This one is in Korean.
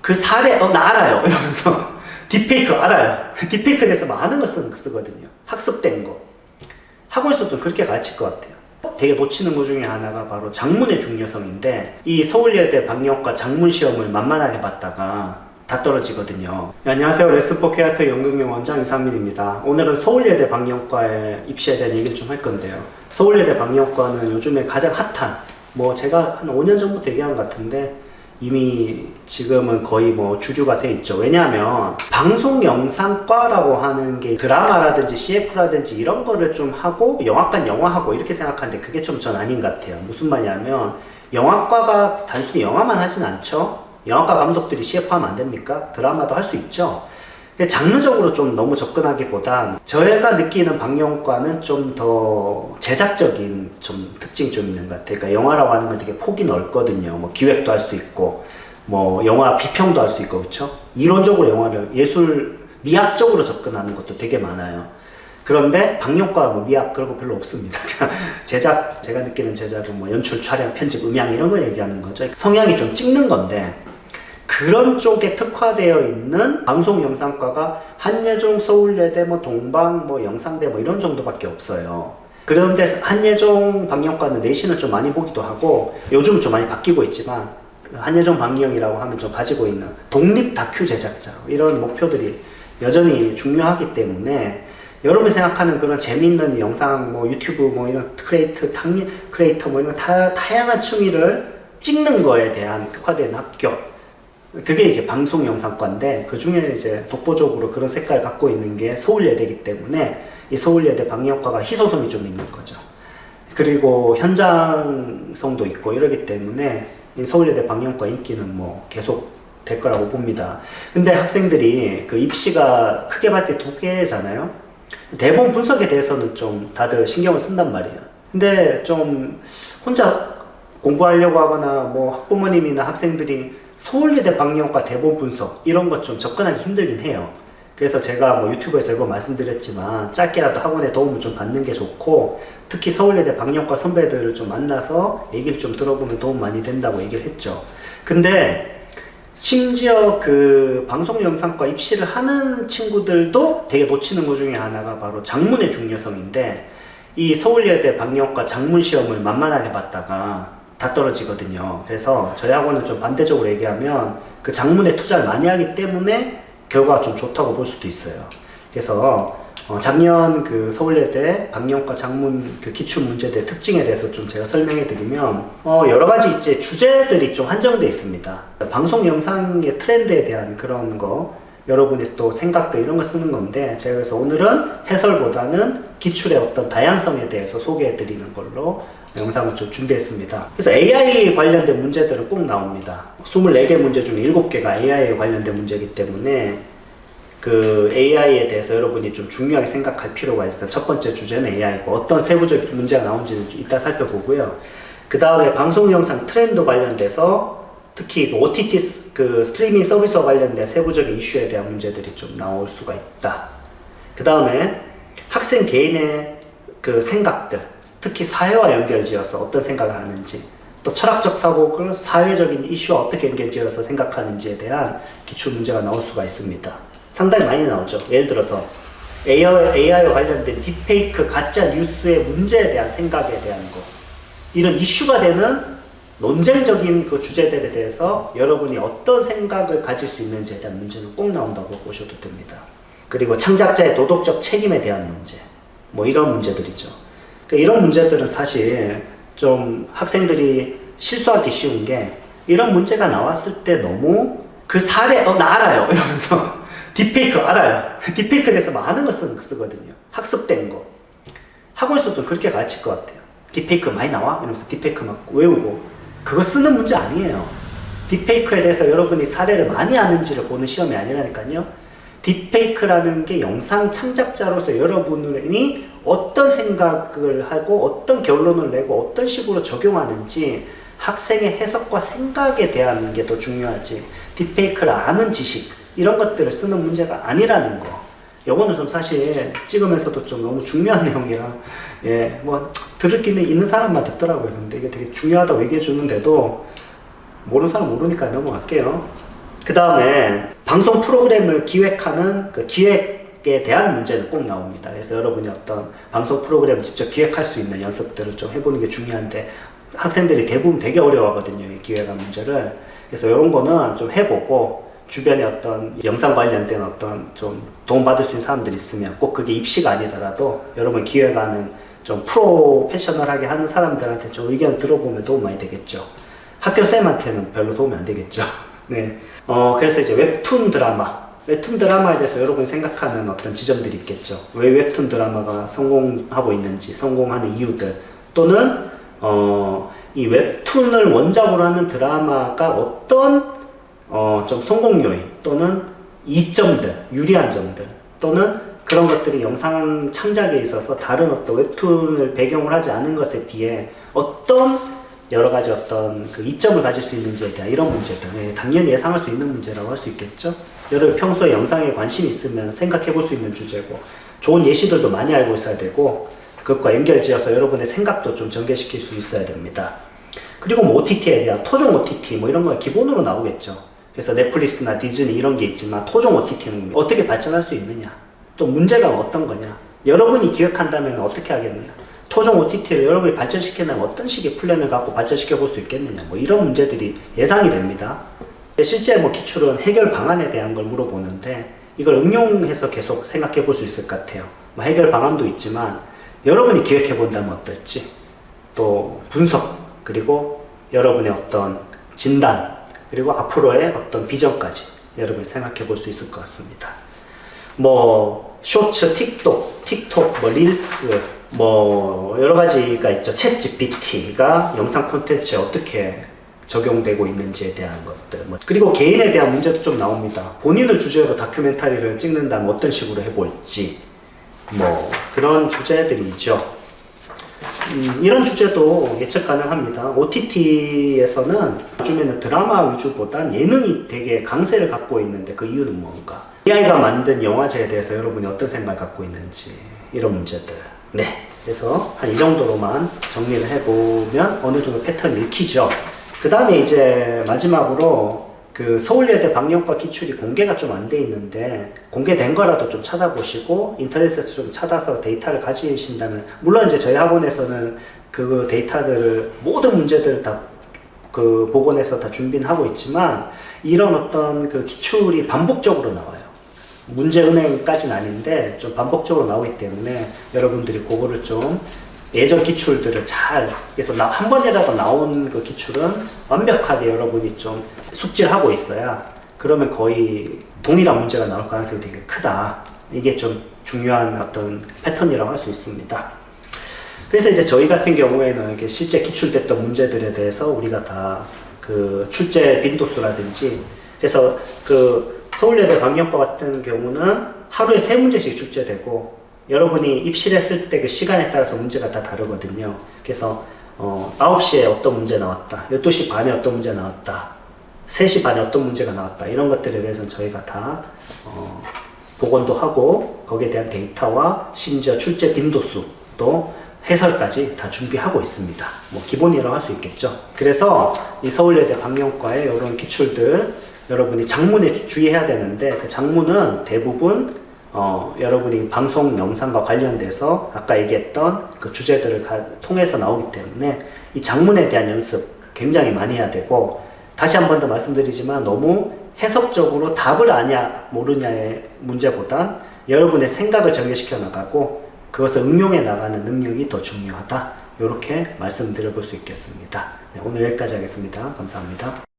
그 사례, 나 알아요. 이러면서 딥페이크 알아요. 딥페이크에 대해서 많은 거 쓰거든요. 학습된 거. 학원에서도 그렇게 가르칠 것 같아요. 되게 놓치는 것 중에 하나가 바로 작문의 중요성인데, 이 서울예대 방역과 작문 시험을 만만하게 봤다가 다 떨어지거든요. 네, 안녕하세요. 레슨포케아트 연극영 원장 이상민입니다. 오늘은 서울예대 방역과의 입시에 대한 얘기를 좀 할 건데요. 서울예대 방역과는 요즘에 가장 핫한, 제가 한 5년 전부터 얘기한 것 같은데 이미 지금은 거의 주류가 돼 있죠. 왜냐하면 방송영상과라고 하는 게 드라마라든지 CF라든지 이런 거를 좀 하고 영화관 영화하고 이렇게 생각하는데, 그게 좀 전 아닌 것 같아요. 무슨 말이냐면 영화과가 단순히 영화만 하진 않죠. 영화과 감독들이 CF 하면 안 됩니까? 드라마도 할 수 있죠. 장르적으로 좀 너무 접근하기보단 저희가 느끼는 방영과는 좀 더 제작적인 좀 특징이 좀 있는 것 같아요. 그러니까 영화라고 하는 건 되게 폭이 넓거든요. 기획도 할 수 있고, 영화 비평도 할 수 있고, 그렇죠? 이론적으로 영화를 예술 미학적으로 접근하는 것도 되게 많아요. 그런데 방영과 미학 그런 거 별로 없습니다. 제작, 제가 느끼는 제작은 연출, 촬영, 편집, 음향 이런 걸 얘기하는 거죠. 성향이 좀 찍는 건데, 그런 쪽에 특화되어 있는 방송 영상과가 한예종, 서울예대, 동방, 영상대 이런 정도밖에 없어요. 그런데 한예종 방영과는 내신을 좀 많이 보기도 하고, 요즘은 좀 많이 바뀌고 있지만 한예종 방영이라고 하면 좀 가지고 있는 독립 다큐 제작자 이런 목표들이 여전히 중요하기 때문에, 여러분이 생각하는 그런 재미있는 영상, 유튜브, 이런 크리에이터, 이런 다양한 취미를 찍는 거에 대한 특화된 학교. 그게 이제 방송 영상과인데, 그 중에 이제 독보적으로 그런 색깔을 갖고 있는 게 서울예대이기 때문에, 이 서울예대 방역과가 희소성이 좀 있는 거죠. 그리고 현장성도 있고 이러기 때문에, 이 서울예대 방역과 인기는 계속 될 거라고 봅니다. 근데 학생들이 그 입시가 크게 봤을 때 두 개잖아요. 대본 분석에 대해서는 좀 다들 신경을 쓴단 말이에요. 근데 좀 혼자 공부하려고 하거나 학부모님이나 학생들이 서울예대 방역과 대본 분석 이런 것 좀 접근하기 힘들긴 해요. 그래서 제가 유튜브에서 여러 번 말씀드렸지만 짧게라도 학원에 도움을 좀 받는 게 좋고, 특히 서울예대 방역과 선배들을 좀 만나서 얘기를 좀 들어보면 도움 많이 된다고 얘기를 했죠. 근데 심지어 그 방송 영상과 입시를 하는 친구들도 되게 놓치는 것 중에 하나가 바로 작문의 중요성인데, 이 서울예대 방역과 작문 시험을 만만하게 봤다가 다 떨어지거든요. 그래서 저희 학원은 좀 반대적으로 얘기하면 그 작문에 투자를 많이 하기 때문에 결과가 좀 좋다고 볼 수도 있어요. 그래서 작년 그 서울예대 방역과 작문 그 기출문제대 특징에 대해서 좀 제가 설명해 드리면, 여러 가지 이제 주제들이 좀 한정되어 있습니다. 방송 영상의 트렌드에 대한 그런 거, 여러분의 또 생각들 이런 거 쓰는 건데, 제가 그래서 오늘은 해설보다는 기출의 어떤 다양성에 대해서 소개해 드리는 걸로 영상을 좀 준비했습니다. 그래서 AI 관련된 문제들은 꼭 나옵니다. 24개 문제 중에 7개가 AI에 관련된 문제이기 때문에 그 AI에 대해서 여러분이 좀 중요하게 생각할 필요가 있어요. 첫 번째 주제는 AI고, 어떤 세부적인 문제가 나온지는 이따 살펴보고요. 그 다음에 방송 영상 트렌드 관련돼서 특히 OTT 그 스트리밍 서비스와 관련된 세부적인 이슈에 대한 문제들이 좀 나올 수가 있다. 그 다음에 학생 개인의 그 생각들, 특히 사회와 연결지어서 어떤 생각을 하는지, 또 철학적 사고를 사회적인 이슈와 어떻게 연결지어서 생각하는지에 대한 기출 문제가 나올 수가 있습니다. 상당히 많이 나오죠. 예를 들어서 AI와 관련된 딥페이크, 가짜 뉴스의 문제에 대한 생각에 대한 거, 이런 이슈가 되는 논쟁적인 그 주제들에 대해서 여러분이 어떤 생각을 가질 수 있는지에 대한 문제는 꼭 나온다고 보셔도 됩니다. 그리고 창작자의 도덕적 책임에 대한 문제, 이런 문제들이죠. 그러니까 이런 문제들은 사실 좀 학생들이 실수하기 쉬운 게, 이런 문제가 나왔을 때 너무 그 사례, 나 알아요. 이러면서 딥페이크 알아요. 딥페이크에 대해서 많은 거 쓰거든요. 학습된 거. 학원에서도 그렇게 가르칠 것 같아요. 딥페이크 많이 나와? 이러면서 딥페이크 막 외우고. 그거 쓰는 문제 아니에요. 딥페이크에 대해서 여러분이 사례를 많이 아는지를 보는 시험이 아니라니까요. 딥페이크라는 게 영상 창작자로서 여러분이 어떤 생각을 하고 어떤 결론을 내고 어떤 식으로 적용하는지 학생의 해석과 생각에 대한 게 더 중요하지, 딥페이크를 아는 지식 이런 것들을 쓰는 문제가 아니라는 거. 요거는 좀 사실 찍으면서도 좀 너무 중요한 내용이라, 들을 끼는 있는 사람만 듣더라고요. 근데 이게 되게 중요하다고 얘기해 주는데도 모르는 사람 모르니까 넘어갈게요. 그 다음에 방송 프로그램을 기획하는 그 기획에 대한 문제는 꼭 나옵니다. 그래서 여러분이 어떤 방송 프로그램을 직접 기획할 수 있는 연습들을 좀 해보는 게 중요한데 학생들이 대부분 되게 어려워하거든요. 이 기획안 문제를. 그래서 이런 거는 좀 해보고 주변에 어떤 영상 관련된 어떤 좀 도움받을 수 있는 사람들이 있으면 꼭 그게 입시가 아니더라도 여러분 기획안은 좀 프로페셔널하게 하는 사람들한테 좀 의견 들어보면 도움 많이 되겠죠. 학교쌤한테는 별로 도움이 안 되겠죠. 네. 그래서 이제 웹툰 드라마에 대해서 여러분이 생각하는 어떤 지점들이 있겠죠. 왜 웹툰 드라마가 성공하고 있는지, 성공하는 이유들, 또는 이 웹툰을 원작으로 하는 드라마가 어떤 좀 성공 요인 또는 이점들, 유리한 점들, 또는 그런 것들이 영상 창작에 있어서 다른 어떤 웹툰을 배경으로 하지 않은 것에 비해 어떤 여러 가지 어떤 그 이점을 가질 수 있는지에 대한 이런 문제들, 당연히 예상할 수 있는 문제라고 할 수 있겠죠. 여러분 평소에 영상에 관심이 있으면 생각해 볼 수 있는 주제고, 좋은 예시들도 많이 알고 있어야 되고, 그것과 연결지어서 여러분의 생각도 좀 전개시킬 수 있어야 됩니다. 그리고 뭐 OTT에 대한 토종 OTT 뭐 이런 건 기본으로 나오겠죠. 그래서 넷플릭스나 디즈니 이런 게 있지만 토종 OTT는 어떻게 발전할 수 있느냐, 또 문제가 어떤 거냐, 여러분이 기획한다면 어떻게 하겠느냐, 토종 OTT를 여러분이 발전시키려면 어떤 식의 플랜을 갖고 발전시켜 볼 수 있겠느냐, 뭐 이런 문제들이 예상이 됩니다. 실제 뭐 기출은 해결 방안에 대한 걸 물어보는데 이걸 응용해서 계속 생각해 볼 수 있을 것 같아요. 뭐 해결 방안도 있지만 여러분이 기획해 본다면 어떨지, 또 분석, 그리고 여러분의 어떤 진단, 그리고 앞으로의 어떤 비전까지 여러분이 생각해 볼 수 있을 것 같습니다. 뭐 쇼츠, 틱톡, 뭐 릴스, 뭐 여러 가지가 있죠. 챗 GPT가 영상 콘텐츠에 어떻게 적용되고 있는지에 대한 것들, 그리고 개인에 대한 문제도 좀 나옵니다. 본인을 주제로 다큐멘터리를 찍는다면 어떤 식으로 해볼지, 뭐 그런 주제들이죠. 이런 주제도 예측 가능합니다. OTT에서는 요즘에는 드라마 위주보단 예능이 되게 강세를 갖고 있는데 그 이유는 뭔가? AI가 만든 영화제에 대해서 여러분이 어떤 생각을 갖고 있는지, 이런 문제들. 네. 그래서 한 이 정도로만 정리를 해보면 어느 정도 패턴이 읽히죠. 그 다음에 이제 마지막으로 그 서울예대 방역과 기출이 공개가 좀 안 돼 있는데 공개된 거라도 좀 찾아보시고 인터넷에서 좀 찾아서 데이터를 가지신다면, 물론 이제 저희 학원에서는 그 데이터들을 모든 문제들을 다 그 복원해서 다 준비는 하고 있지만 이런 어떤 그 기출이 반복적으로 나와요. 문제 은행까지는 아닌데 좀 반복적으로 나오기 때문에 여러분들이 그거를 좀 예전 기출들을 잘, 그래서 한 번이라도 나온 그 기출은 완벽하게 여러분이 좀 숙지를 하고 있어야, 그러면 거의 동일한 문제가 나올 가능성이 되게 크다. 이게 좀 중요한 어떤 패턴이라고 할 수 있습니다. 그래서 이제 저희 같은 경우에는 이렇게 실제 기출됐던 문제들에 대해서 우리가 다 그 출제 빈도수라든지, 그래서 그 서울예대 방역과 같은 경우는 하루에 3문제씩 출제되고 여러분이 입시를 했을 때 그 시간에 따라서 문제가 다 다르거든요. 그래서 9시에 어떤 문제 나왔다, 12시 반에 어떤 문제 나왔다, 3시 반에 어떤 문제가 나왔다, 이런 것들에 대해서는 저희가 다 복원도 하고 거기에 대한 데이터와 심지어 출제 빈도수 또 해설까지 다 준비하고 있습니다. 뭐 기본이라고 할 수 있겠죠. 그래서 이 서울예대 방역과의 이런 기출들 여러분이 장문에 주의해야 되는데, 그 장문은 대부분 여러분이 방송 영상과 관련돼서 아까 얘기했던 그 주제들을 통해서 나오기 때문에 이 장문에 대한 연습 굉장히 많이 해야 되고, 다시 한 번 더 말씀드리지만 너무 해석적으로 답을 아냐 모르냐의 문제보단 여러분의 생각을 전개시켜 나가고 그것을 응용해 나가는 능력이 더 중요하다. 이렇게 말씀드려 볼 수 있겠습니다. 네, 오늘 여기까지 하겠습니다. 감사합니다.